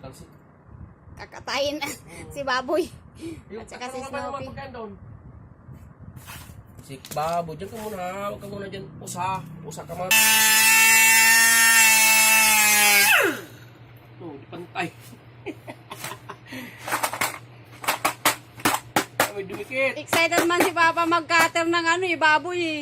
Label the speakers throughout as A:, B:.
A: Talsik.
B: Kakatayin si baboy.
A: Yung
B: At saka si
A: kakaraman naman
B: Snoopy.
A: pagkain doon. Si baboy, dyan ka muna. Huwag ka muna dyan. Usa ka man. Oh, di pantay. May dumikit.
B: Excited man si Papa mag-cutter ng ano eh, baboy eh.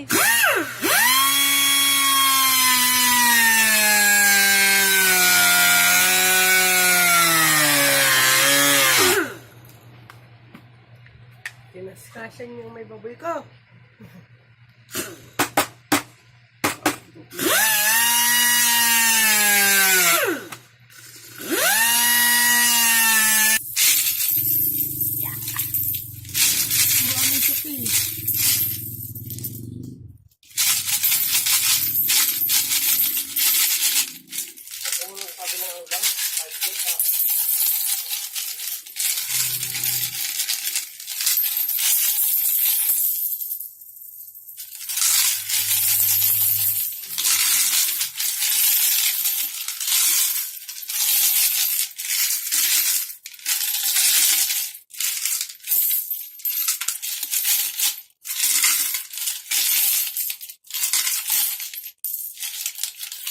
C: Kinaskasyan yung may baboy ko. Maraming suki.
A: Ako muna sabi ng ulam. 5 feet.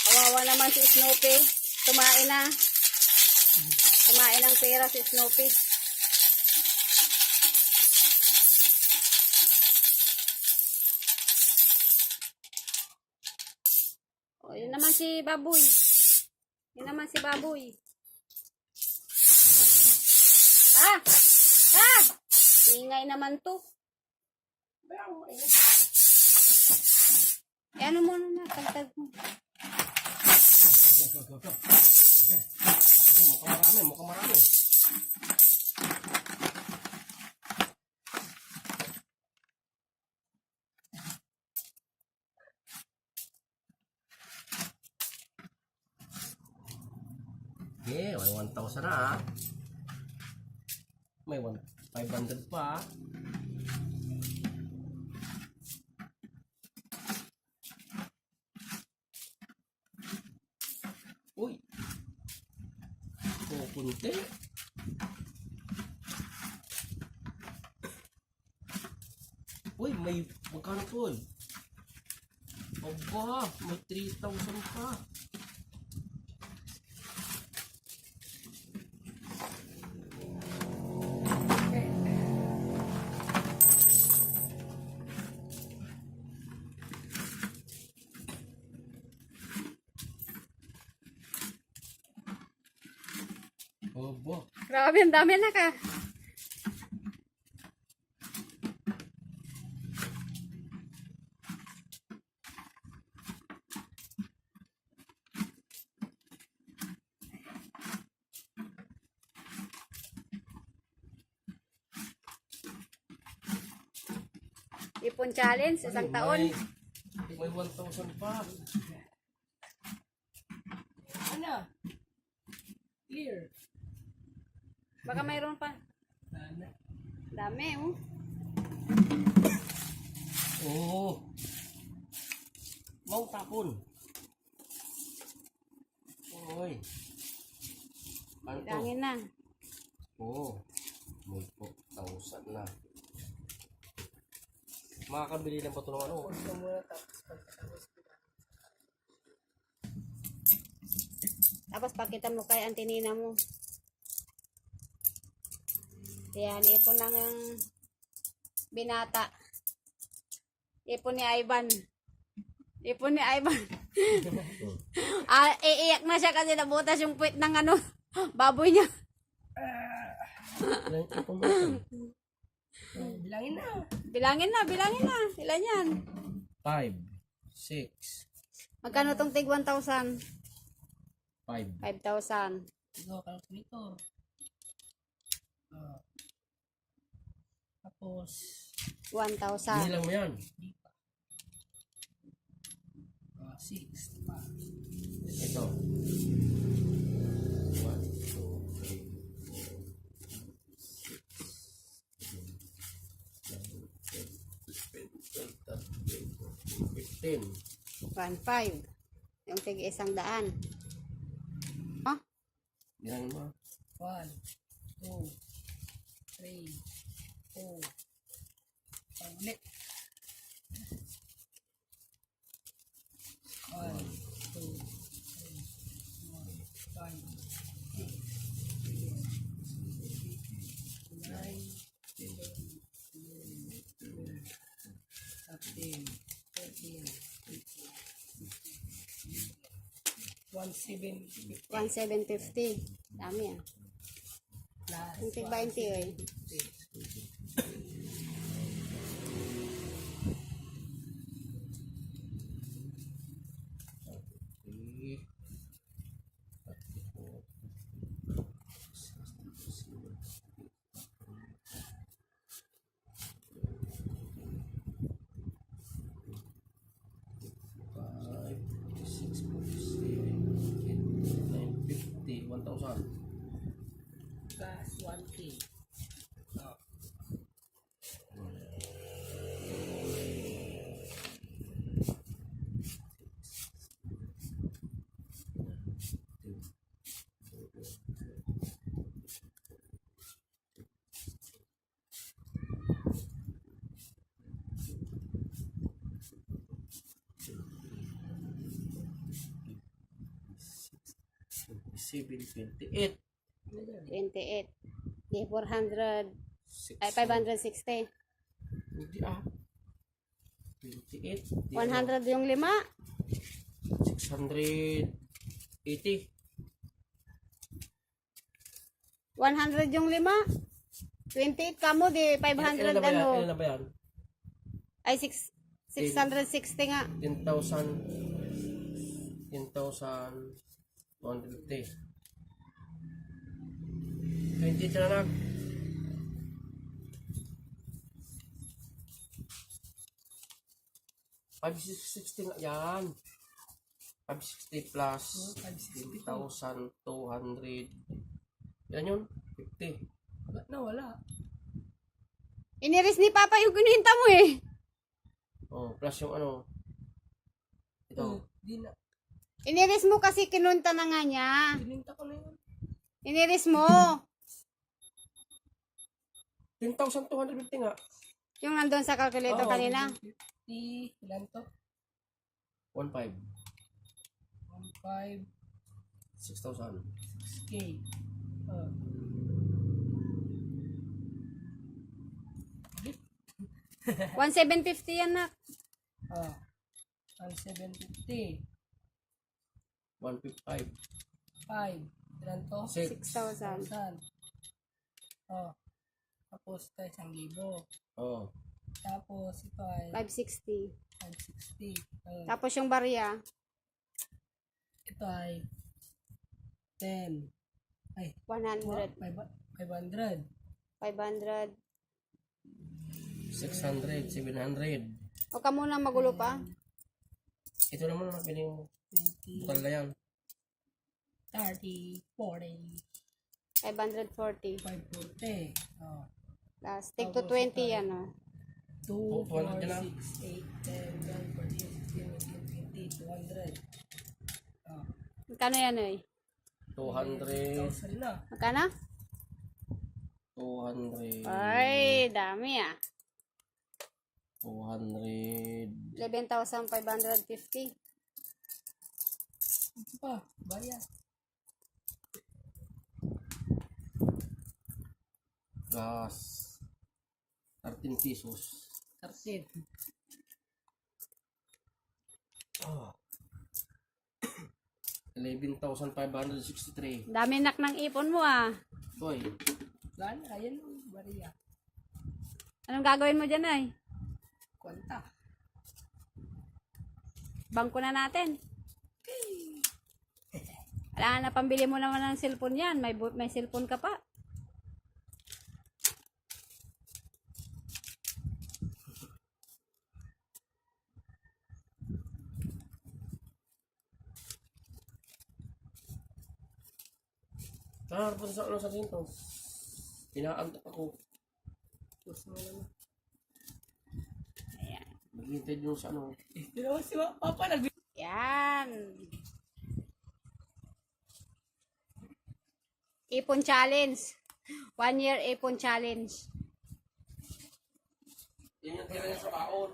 B: Kawawa naman si Snoopy. Kumain na. Kumain ng pera si Snoopy. O, yun naman si baboy. Yun naman si baboy. Ah! Ah! Ingay naman to. Eh, ano muna na? Tagtag mo.
A: Mukhang marami. Okay, may 1,000 na. May 500 pa. Uy. Pupunti. Uy, may magkano po? Aba, may 3,000 pa. Aba.
B: Grabe, ang dami na ka. Ipon challenge, isang taon.
A: May 1,000 pa.
C: Ano? Clear.
B: Baka mayroon pa. Dami, oh.
A: Oo. Mau tapon. Oy. Ano to?
B: Bilangin na.
A: Oo. May 4,000 na. Makakabili lang ba ito ng ano?
C: Huwag ka muna tapos pagkatapos.
B: Tapos pakita mo kay Antinina mo. Yan, ipon lang ang binata. Ipon ni Ivan. Ipon ni Ivan. Iiyak na siya kasi nabutas yung puwit ng ano, baboy niya.
A: Ilang ipon mo ito?
C: Bilangin na.
B: Bilangin na, bilangin na. Ilan yan?
A: 5, 6,
B: Magkano tong tig 1,000?
A: 5.
B: 5,000.
C: Ikaw, calculator. Tapos,
B: 1,000.
A: Bilang mo yan.
C: di pa. 6 pa.
A: Ito. 1, 2, 3, 4,
B: 1,500. Yung tig 100. Oh,
A: Bilangin mo.
C: 1, 2, 3, 4. Ulit. 1, 2, 3, 4, 5, 6, 7, 9, 10, 13, 14, 1750
B: 1,750. Dami ah.
C: plus
B: Yung tig 20 eh.
C: 150.
A: Okay. 1,000.
C: Plus 1K. Oh.
A: Seven 28.
B: 28. Di 400. Ay, 560.
A: Hindi ah. 28.
B: 100 yung 5.
A: 680.
B: 100 yung 5. 28 kamo di 500
A: Ilan
B: ano.
A: na ba yan?
B: Ay 660 nga.
A: 10,000. 10,250. 20 na lang. $560 nga yan. 560 plus 10,200. Yan yun. 50.
C: Ba't nawala?
B: Iniris ni Papa yung kinuhinta mo eh.
A: Oh, plus yung ano. Ito.
C: Di na.
B: Iniris mo kasi kinunta na nga niya.
C: Pininta ko na yun.
B: Iniris mo.
A: 10,250 nga.
B: Yung nandun sa calculator
A: Oo,
B: kanina.
C: 50. Ilan to?
A: 1,500.
C: 1.5.
A: 6,000.
C: 6K. Oh.
B: 1,750 yan na.
C: Oh. 1,750.
A: 155.
C: 5. Ilan to?
A: 6.
B: 6,000.
C: 1,000. Oh. Tapos ito ay 1,000.
A: Oh.
C: Tapos ito ay
B: 560.
C: 560. Oh.
B: Tapos yung barya.
C: Ito ay 10. Ay,
B: 100.
C: 500.
B: 500.
A: 600. 700.
B: Huwag ka muna magulo pa.
A: Ito naman ang piling mo.
C: 20,
A: Bukal na yan.
C: 30, 40,
B: 540.
C: 540. Oh.
B: Plus, take to 20 yan oh.
C: 2, 4,
A: 200 na.
C: 6, 8, 10, 12, 14, 15, 16, 200. Oh.
B: Magkano yan eh?
A: 200.
C: 1,000 na.
B: Magkano?
A: 200.
B: Ay, dami ah.
A: 200.
B: 11,550.
C: Ito pa, bayan.
A: Gas. 13 pesos.
C: 13.
A: Oh. 11,563.
B: Dami nak ng ipon mo ah.
A: Toy.
C: Lan, ayan yung Maria.
B: Anong gagawin mo dyan ay?
C: Kwanta.
B: Bangko na natin. Wala na, pambili mo naman ng cellphone yan. May cellphone ka pa.
A: Punta sa ano sa dito. Inaantok ako.
C: Gusto mo naman.
B: Ayan.
A: Naghihintay din sa ano.
C: Hindi naman si Papa nag-
B: Yan. Ipon challenge. 1 year ipon challenge.
A: Yan yung tira niya sa baon.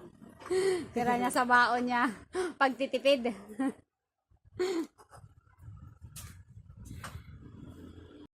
B: Tira niya sa baon niya. Pagtitipid.